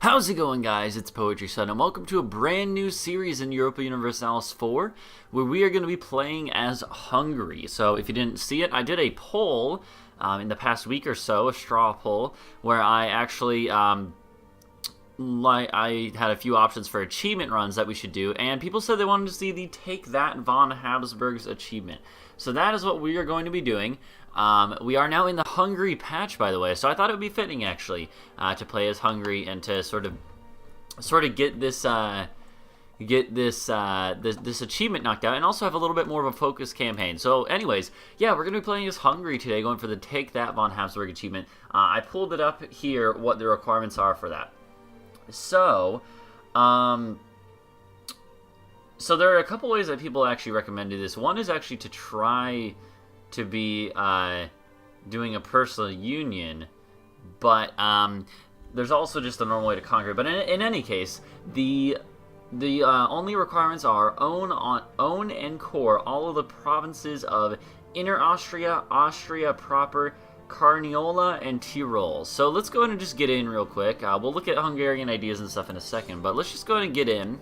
How's it going, guys? It's Poetry Son, and welcome to a brand new series in Europa Universalis 4, where we are going to be playing as Hungary. So, if you didn't see it, I did a poll in the past week or so, a straw poll, where I actually I had a few options for achievement runs that we should do, and people said they wanted to see the Take That von Habsburgs achievement. So that is what we are going to be doing. We are now in the Hungary patch, by the way, so I thought it would be fitting, actually, to play as Hungary and to sort of get this this achievement knocked out, and also have a little bit more of a focused campaign. So, anyways, yeah, we're going to be playing as Hungary today, going for the Take That von Habsburg achievement. I pulled it up here, what the requirements are for that. So, so there are a couple ways that people actually recommended this. One is actually to try to be doing a personal union, but there's also just a normal way to conquer it. But in any case, the only requirements are own and core all of the provinces of Inner Austria, Austria proper, Carniola, and Tyrol. So let's go ahead and just get in real quick. We'll look at Hungarian ideas and stuff in a second, but let's just go ahead and get in.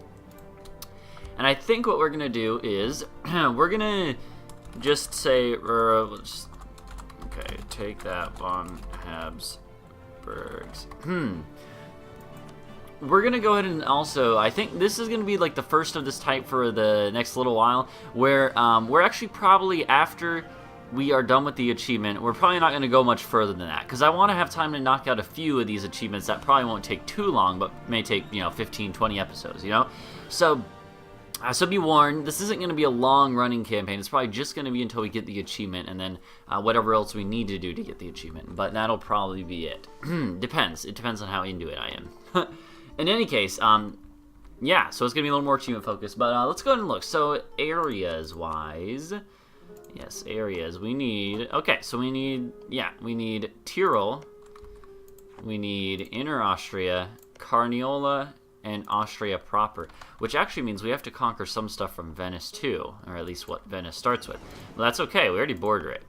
And I think what we're going to do is, we're going to just say, okay, take that von Habsburgs. We're going to go ahead and also, I think this is going to be like the first of this type for the next little while, where we're actually probably, after we are done with the achievement, we're probably not going to go much further than that, because I want to have time to knock out a few of these achievements that probably won't take too long, but may take, 15, 20 episodes, So, so be warned, this isn't going to be a long-running campaign. It's probably just going to be until we get the achievement, and then whatever else we need to do to get the achievement. But that'll probably be it. Depends. It depends on how into it I am. In any case, yeah, so it's going to be a little more achievement-focused. But let's go ahead and look. So, areas-wise, yes, areas. We need, okay, so we need Tyrol. We need Inner Austria, Carniola, and Austria proper, which actually means we have to conquer some stuff from Venice too, or at least what Venice starts with. But that's okay, we already border it.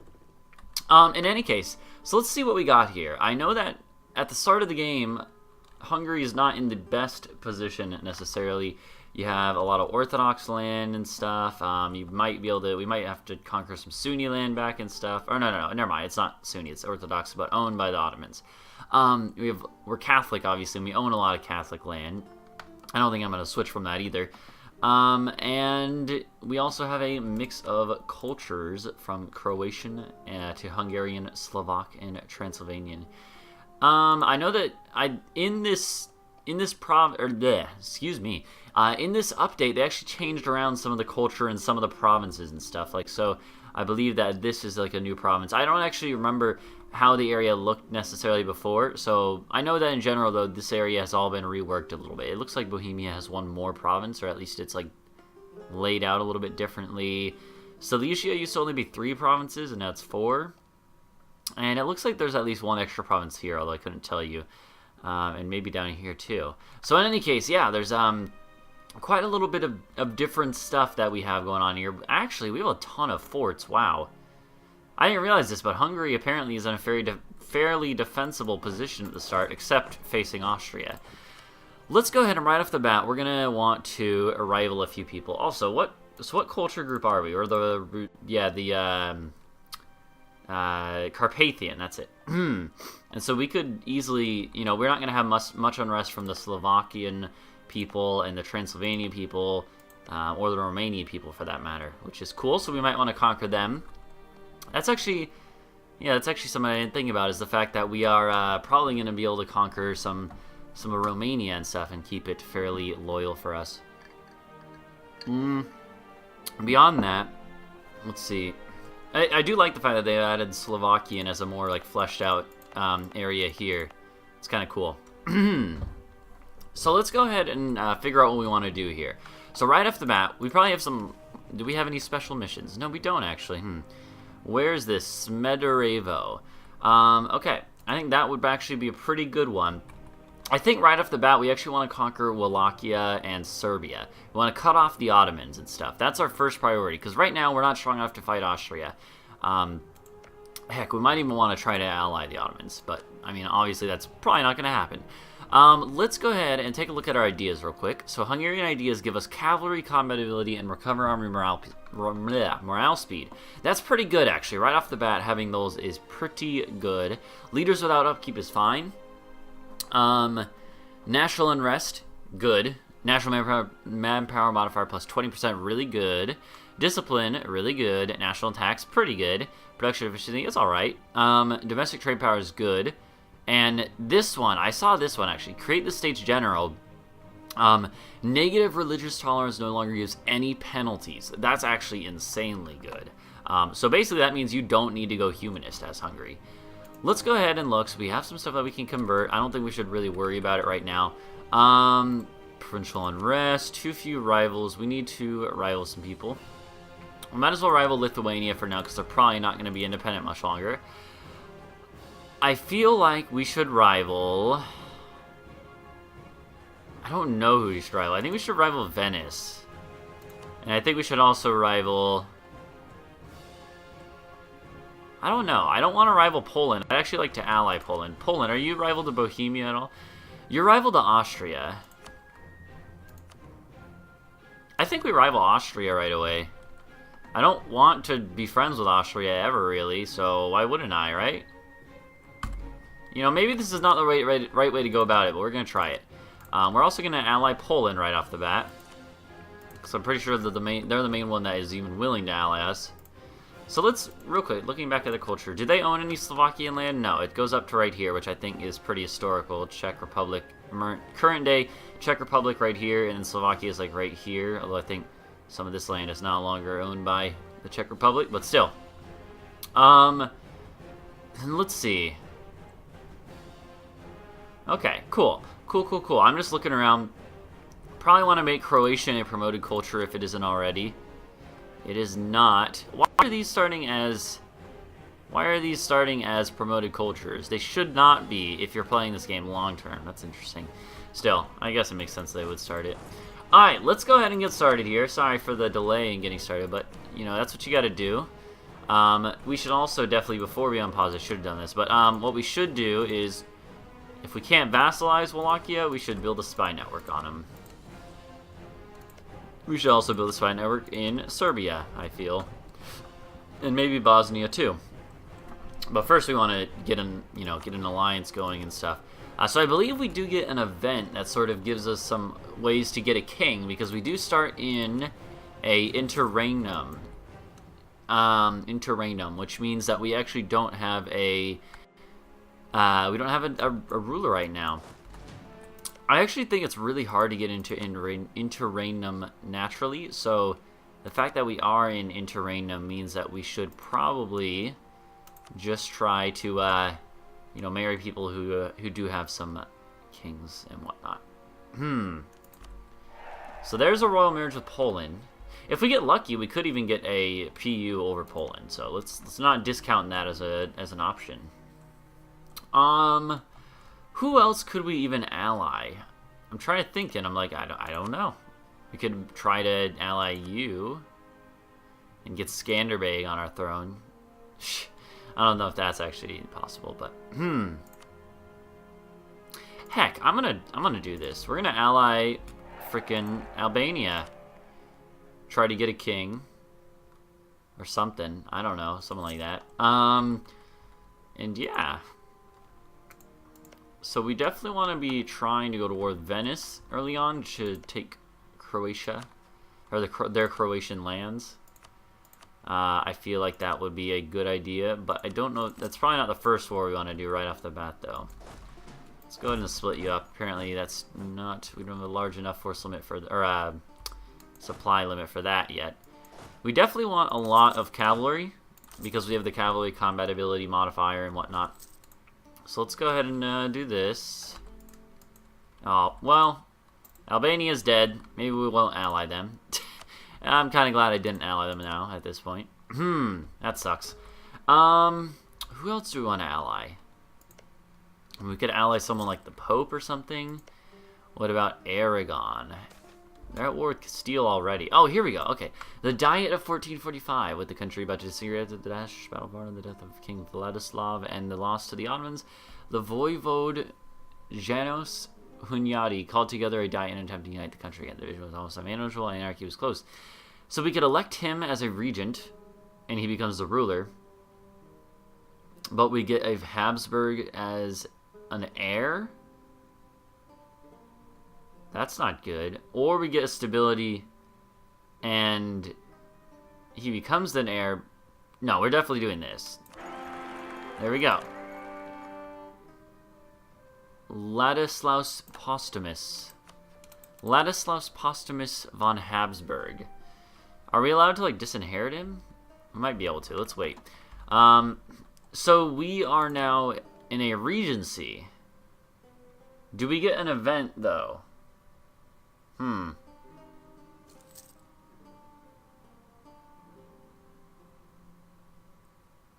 In any case, so let's see what we got here. I know that at the start of the game, Hungary is not in the best position necessarily. You have a lot of Orthodox land and stuff. You might be able to, we might have to conquer some Sunni land back and stuff. Or no, never mind, it's not Sunni, it's Orthodox, but owned by the Ottomans. We're Catholic, obviously, and we own a lot of Catholic land. I don't think I'm going to switch from that either. And we also have a mix of cultures from Croatian to Hungarian, Slovak, and Transylvanian. I know that in this update, they actually changed around some of the culture and some of the provinces and stuff. Like, so I believe that this is like a new province. I don't actually remember how the area looked necessarily before, so I know that in general, though, this area has all been reworked a little bit. It looks like Bohemia has one more province, or at least it's like laid out a little bit differently. Silesia used to only be 3 provinces, and now it's 4. And it looks like there's at least one extra province here, although I couldn't tell you. And maybe down here too. So in any case, yeah, there's quite a little bit of different stuff that we have going on here. Actually, we have a ton of forts. Wow. I didn't realize this, but Hungary apparently is in a fairly defensible position at the start, except facing Austria. Let's go ahead and right off the bat, we're going to want to arrival a few people. Also, what culture group are we? Or the Carpathian, that's it. And so we could easily, we're not going to have much unrest from the Slovakian people and the Transylvanian people, or the Romanian people for that matter, which is cool, so we might want to conquer them. That's actually something I didn't think about, is the fact that we are probably going to be able to conquer some of Romania and stuff and keep it fairly loyal for us. Beyond that, let's see. I do like the fact that they added Slovakian as a more like fleshed out area here. It's kind of cool. So let's go ahead and figure out what we want to do here. So right off the bat, we probably have some. Do we have any special missions? No, we don't actually. Where's this? Smederevo. Okay, I think that would actually be a pretty good one. I think right off the bat, we actually want to conquer Wallachia and Serbia. We want to cut off the Ottomans and stuff. That's our first priority, because right now we're not strong enough to fight Austria. Heck, we might even want to try to ally the Ottomans, but, I mean, obviously that's probably not going to happen. Let's go ahead and take a look at our ideas real quick. So Hungarian ideas give us cavalry combat ability and recover army morale speed. That's pretty good, actually. Right off the bat, having those is pretty good. Leaders without upkeep is fine. National unrest, good. National manpower modifier plus 20%, really good. Discipline, really good. National tax, pretty good. Production efficiency is alright. Domestic trade power is good. And this one, I saw this one actually. Create the States General. Negative religious tolerance no longer gives any penalties. That's actually insanely good. So basically that means you don't need to go humanist as Hungary. Let's go ahead and look. So we have some stuff that we can convert. I don't think we should really worry about it right now. Provincial unrest, too few rivals. We need to rival some people. We might as well rival Lithuania for now because they're probably not going to be independent much longer. I feel like we should rival... I don't know who we should rival. I think we should rival Venice. And I think we should also rival... I don't know. I don't want to rival Poland. I'd actually like to ally Poland. Poland, are you rival to Bohemia at all? You're rival to Austria. I think we rival Austria right away. I don't want to be friends with Austria ever, really, so why wouldn't I, right? You know, maybe this is not the right way to go about it, but we're going to try it. We're also going to ally Poland right off the bat. Because I'm pretty sure that they're the main one that is even willing to ally us. So let's, real quick, looking back at the culture, do they own any Slovakian land? No, it goes up to right here, which I think is pretty historical. Czech Republic, current day, Czech Republic right here, and then Slovakia is like right here. Although I think some of this land is no longer owned by the Czech Republic, but still. Let's see. Okay, cool. Cool. I'm just looking around. Probably want to make Croatian a promoted culture if it isn't already. It is not. Why are these starting as promoted cultures? They should not be if you're playing this game long term. That's interesting. Still, I guess it makes sense they would start it. Alright, let's go ahead and get started here. Sorry for the delay in getting started, but, you know, that's what you gotta do. We should also definitely, before we unpause, I should have done this, but what we should do is, if we can't vassalize Wallachia, we should build a spy network on them. We should also build a spy network in Serbia, I feel. And maybe Bosnia, too. But first we want to get an alliance going and stuff. So I believe we do get an event that sort of gives us some ways to get a king, because we do start in a interregnum. Which means that we actually don't have a ruler right now. I actually think it's really hard to get into interregnum naturally, so the fact that we are in interregnum means that we should probably just try to marry people who do have some kings and whatnot. So there's a royal marriage with Poland. If we get lucky, we could even get a PU over Poland. So let's not discount that as an option. Who else could we even ally? I'm trying to think, and I'm like, I don't know. We could try to ally you and get Skanderbeg on our throne. I don't know if that's actually possible, but heck, I'm gonna do this. We're gonna ally frickin' Albania. Try to get a king or something. I don't know, something like that. And yeah. So we definitely want to be trying to go to war with Venice early on to take Croatia, or their Croatian lands. I feel like that would be a good idea, but I don't know. That's probably not the first war we want to do right off the bat, though. Let's go ahead and split you up. Apparently, that's not. We don't have a large enough force limit for, or supply limit for that yet. We definitely want a lot of cavalry because we have the cavalry combat ability modifier and whatnot. So let's go ahead and do this. Oh, well, Albania's dead. Maybe we won't ally them. I'm kind of glad I didn't ally them now at this point. That sucks. Who else do we want to ally? We could ally someone like the Pope or something. What about Aragon? They're at war with Castile already. Oh, here we go. Okay. The Diet of 1445, with the country about to disintegrate the Dash battle of the death of King Vladislav and the loss to the Ottomans. The Voivode Janos Hunyadi called together a diet in an attempt to unite the country again. The vision was almost unmanageable, and anarchy was close. So we could elect him as a regent, and he becomes the ruler. But we get a Habsburg as an heir? That's not good. Or we get a stability, and he becomes an heir. No, we're definitely doing this. There we go. Ladislaus Postumus. Ladislaus Postumus von Habsburg. Are we allowed to, like, disinherit him? We might be able to. Let's wait. So we are now in a regency. Do we get an event, though?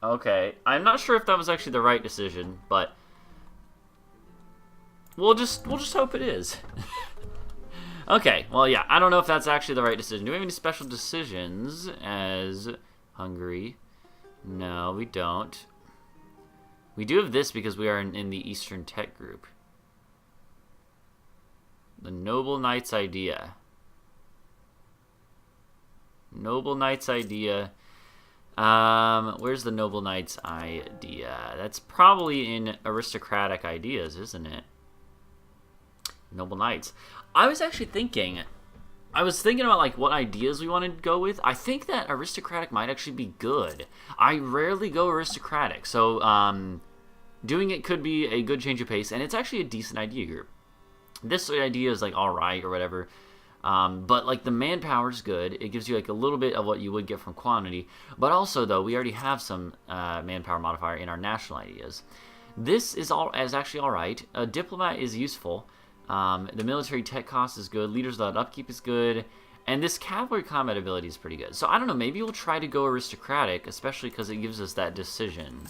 Okay. I'm not sure if that was actually the right decision, but we'll just hope it is. Okay, well, yeah, I don't know if that's actually the right decision. Do we have any special decisions as Hungary? No, we don't. We do have this because we are in the Eastern Tech Group. The Noble Knight's idea. Noble Knight's idea. Where's the Noble Knight's idea? That's probably in aristocratic ideas, isn't it? Noble Knights. I was actually thinking about, like, what ideas we wanted to go with. I think that aristocratic might actually be good. I rarely go aristocratic, so doing it could be a good change of pace, and it's actually a decent idea group. This idea is, like, alright or whatever, but, like, the manpower is good. It gives you, like, a little bit of what you would get from quantity, but also, though, we already have some manpower modifier in our national ideas. This is actually alright. A diplomat is useful. The military tech cost is good. Leaders without upkeep is good. And this cavalry combat ability is pretty good. So I don't know. Maybe we'll try to go aristocratic, especially because it gives us that decision.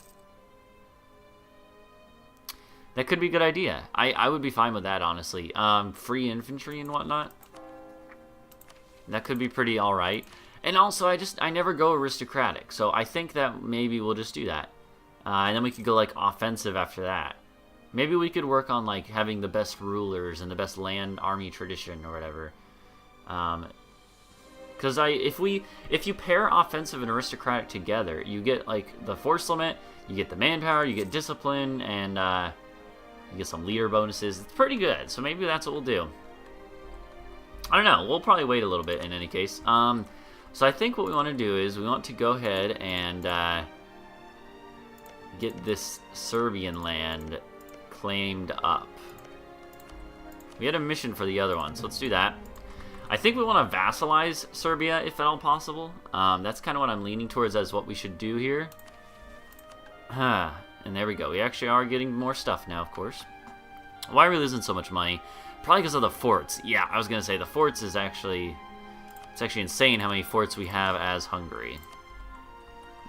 That could be a good idea. I would be fine with that, honestly. Free infantry and whatnot. That could be pretty alright. And also, I never go aristocratic. So I think that maybe we'll just do that. And then we could go, like, offensive after that. Maybe we could work on, like, having the best rulers and the best land army tradition or whatever. Because if you pair offensive and aristocratic together, you get, like, the force limit, you get the manpower, you get discipline, and you get some leader bonuses. It's pretty good, so maybe that's what we'll do. I don't know. We'll probably wait a little bit in any case. So I think what we want to do is we want to go ahead and get this Serbian land claimed up. We had a mission for the other one, so let's do that. I think we want to vassalize Serbia, if at all possible. That's kind of what I'm leaning towards as what we should do here. And there we go. We actually are getting more stuff now, of course. Why are we losing so much money? Probably because of the forts. Yeah, I was going to say, the forts is actually... It's actually insane how many forts we have as Hungary.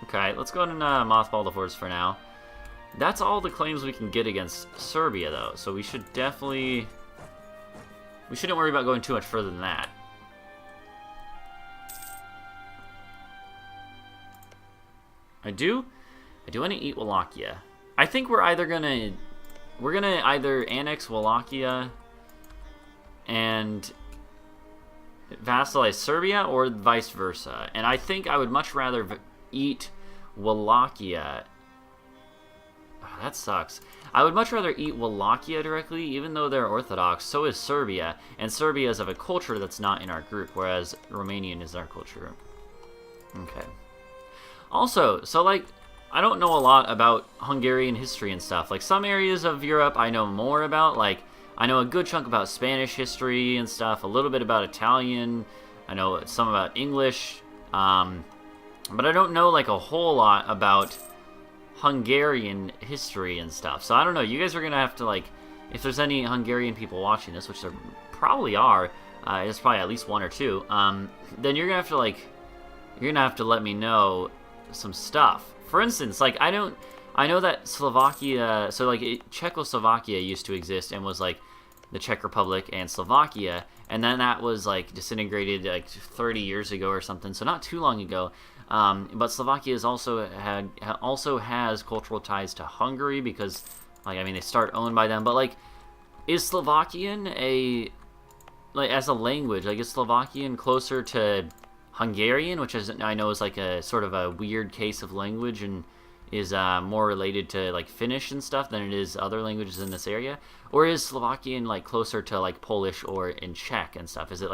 Okay, let's go ahead and mothball the forts for now. That's all the claims we can get against Serbia, though, so we should definitely... We shouldn't worry about going too much further than that. I do want to eat Wallachia. I think we're either gonna... We're gonna either annex Wallachia and vassalize Serbia, or vice versa. And I think I would much rather eat Wallachia... That sucks. I would much rather eat Wallachia directly, even though they're Orthodox. So is Serbia, and Serbia is of a culture that's not in our group, whereas Romanian is our culture. Okay. Also, so, like, I don't know a lot about Hungarian history and stuff. Like, some areas of Europe I know more about. Like, I know a good chunk about Spanish history and stuff, a little bit about Italian. I know some about English. But I don't know, like, a whole lot about Hungarian history and stuff. So I don't know, you guys are gonna have to, like, if there's any Hungarian people watching this, which there probably are, there's probably at least one or two, then you're gonna have to, like, you're gonna have to let me know some stuff. For instance, like, I know that Slovakia, so, like, Czechoslovakia used to exist and was, like, the Czech Republic and Slovakia, and then that was, like, disintegrated, like, 30 years ago or something, so not too long ago. But Slovakia is also has cultural ties to Hungary because, like, I mean, they start owned by them. But, like, Is Slovakian like as a language, like is Slovakian closer to Hungarian, which I know is like a sort of a weird case of language and is more related to like Finnish and stuff than it is other languages in this area? Or is Slovakian like closer to like Polish or in Czech and stuff? Is it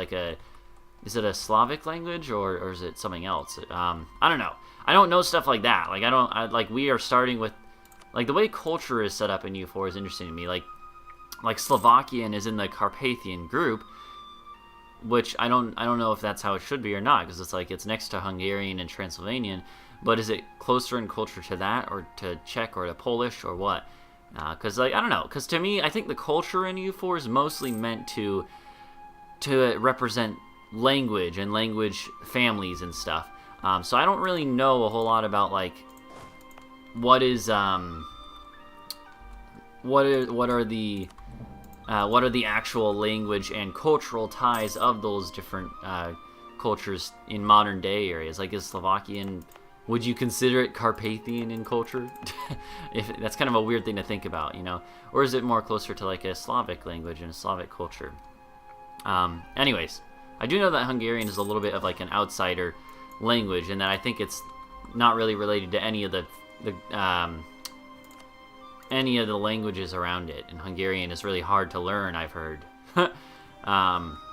a Slavic language or is it something else? I don't know. I don't know stuff like that. Like we are starting with like the way culture is set up in EU4 is interesting to me. Like Slovakian is in the Carpathian group, which I don't know if that's how it should be or not, because it's like it's next to Hungarian and Transylvanian, but is it closer in culture to that or to Czech or to Polish or what? Because like I don't know, because to me I think the culture in EU4 is mostly meant to represent language and language families and stuff. So I don't really know a whole lot about like what are the actual language and cultural ties of those different cultures in modern day areas. Like is Slovakian, would you consider it Carpathian in culture? If that's kind of a weird thing to think about, you know, or is it more closer to like a Slavic language and a Slavic culture? Anyways, I do know that Hungarian is a little bit of like an outsider language, and that I think it's not really related to any of the languages around it, and Hungarian is really hard to learn, I've heard. But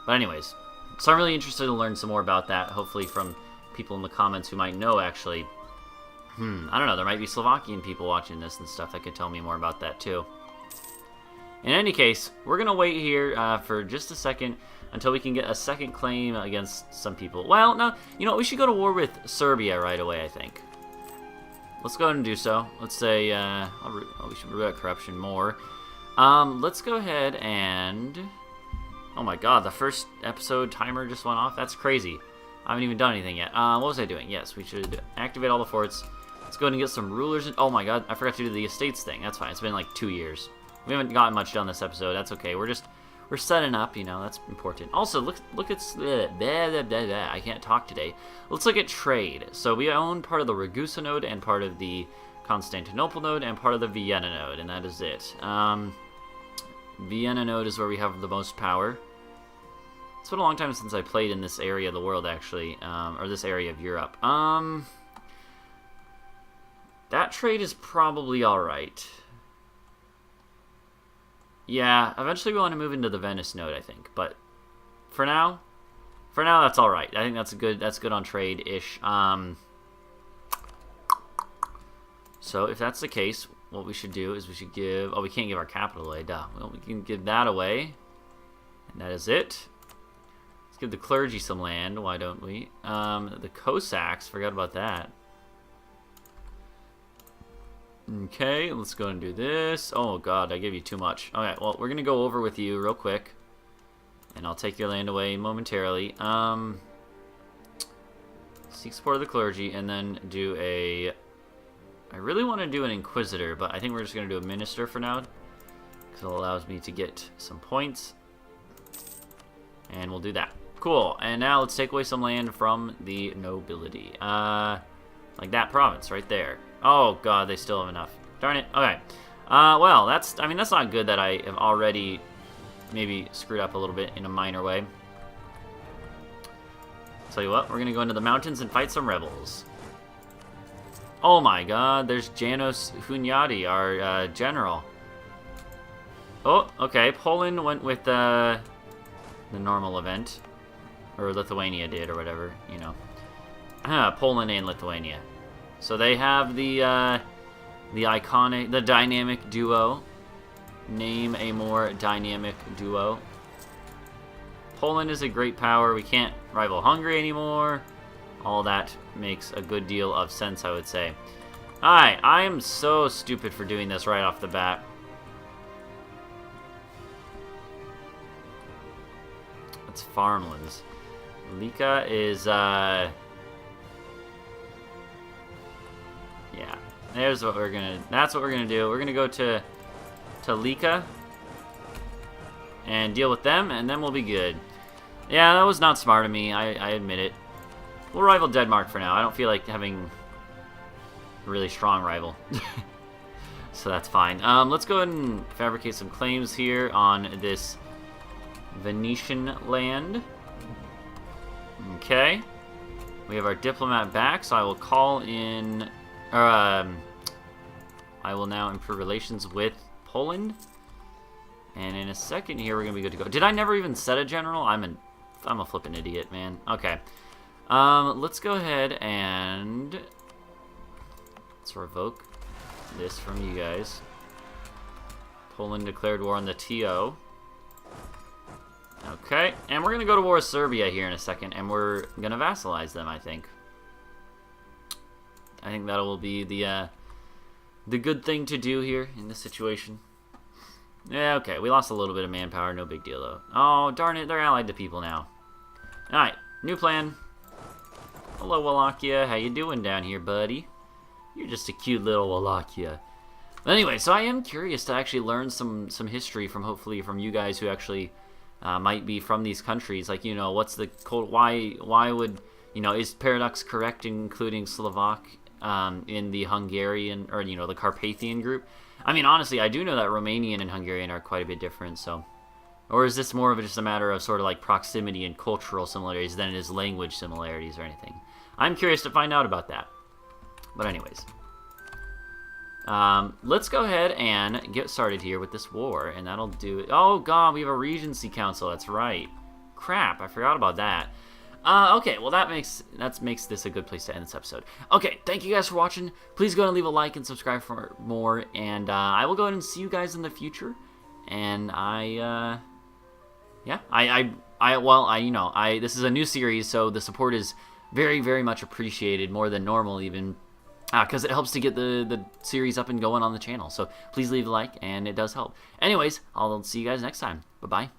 anyways, so I'm really interested to learn some more about that, hopefully from people in the comments who might know actually. I don't know, there might be Slovakian people watching this and stuff that could tell me more about that too. In any case, we're going to wait here for just a second until we can get a second claim against some people. Well, no, you know, we should go to war with Serbia right away, I think. Let's go ahead and do so. Let's say, we should root out corruption more. Let's go ahead and... Oh my god, the first episode timer just went off? That's crazy. I haven't even done anything yet. What was I doing? Yes, we should activate all the forts. Let's go ahead and get some rulers. Oh my god, I forgot to do the estates thing. That's fine. It's been like 2 years. We haven't gotten much done this episode. That's okay. We're setting up, you know, that's important. Also, look at... I can't talk today. Let's look at trade. So we own part of the Ragusa node and part of the Constantinople node and part of the Vienna node, and that is it. Vienna node is where we have the most power. It's been a long time since I played in this area of the world, actually, or this area of Europe. That trade is probably alright. Yeah, eventually we want to move into the Venice node, I think. But for now that's all right. I think that's good. That's good on trade-ish. So if that's the case, what we should do is we should give... Oh, we can't give our capital away. Duh. Well, we can give that away, and that is it. Let's give the clergy some land. Why don't we? The Cossacks. Forgot about that. Okay, let's go and do this. Oh god, I gave you too much. Okay, well, we're gonna go over with you real quick, and I'll take your land away momentarily. Seek support of the clergy, and then do a... I really want to do an Inquisitor, but I think we're just gonna do a Minister for now, because it allows me to get some points. And we'll do that. Cool, and now let's take away some land from the nobility. Like that province right there. Oh god, they still have enough. Darn it. Okay. Well, that's not good that I have already maybe screwed up a little bit in a minor way. Tell you what, we're gonna go into the mountains and fight some rebels. Oh my god, there's Janos Hunyadi, our general. Oh, okay. Poland went with the normal event. Or Lithuania did, or whatever, you know. Poland and Lithuania. So they have the iconic, the dynamic duo. Name a more dynamic duo. Poland is a great power. We can't rival Hungary anymore. All that makes a good deal of sense, I would say. Alright, I am so stupid for doing this right off the bat. That's farmlands. Lika is, yeah. There's what we're gonna... That's what we're gonna do. We're gonna go to Lika and deal with them, and then we'll be good. Yeah, that was not smart of me. I admit it. We'll rival Denmark for now. I don't feel like having a really strong rival. so that's fine. Let's go ahead and fabricate some claims here on this Venetian land. Okay. We have our diplomat back, so I will call in... I will now improve relations with Poland. And in a second here, we're going to be good to go. Did I never even set a general? I'm a flippin' idiot, man. Okay. Let's go ahead and... let's revoke this from you guys. Poland declared war on the TO. Okay, and we're going to go to war with Serbia here in a second, and we're going to vassalize them, I think. I think that will be the good thing to do here in this situation. Yeah, okay, we lost a little bit of manpower, no big deal, though. Oh, darn it, they're allied to people now. Alright, new plan. Hello, Wallachia. How you doing down here, buddy? You're just a cute little Wallachia. But anyway, so I am curious to actually learn some history from, hopefully, from you guys who actually... might be from these countries, like, you know, what's the why would, you know, is Paradox correct in including Slovak in the Hungarian, or, you know, the Carpathian group? I mean, honestly, I do know that Romanian and Hungarian are quite a bit different, so, or is this more of just a matter of sort of like proximity and cultural similarities than it is language similarities or anything? I'm curious to find out about that. But anyways, let's go ahead and get started here with this war, and that'll do it. Oh god, we have a Regency Council, that's right. Crap, I forgot about that. Okay, well that makes this a good place to end this episode. Okay, thank you guys for watching. Please go ahead and leave a like and subscribe for more, and I will go ahead and see you guys in the future. And this is a new series, so the support is very, very much appreciated, more than normal even. Because it helps to get the series up and going on the channel. So please leave a like, and it does help. Anyways, I'll see you guys next time. Bye-bye.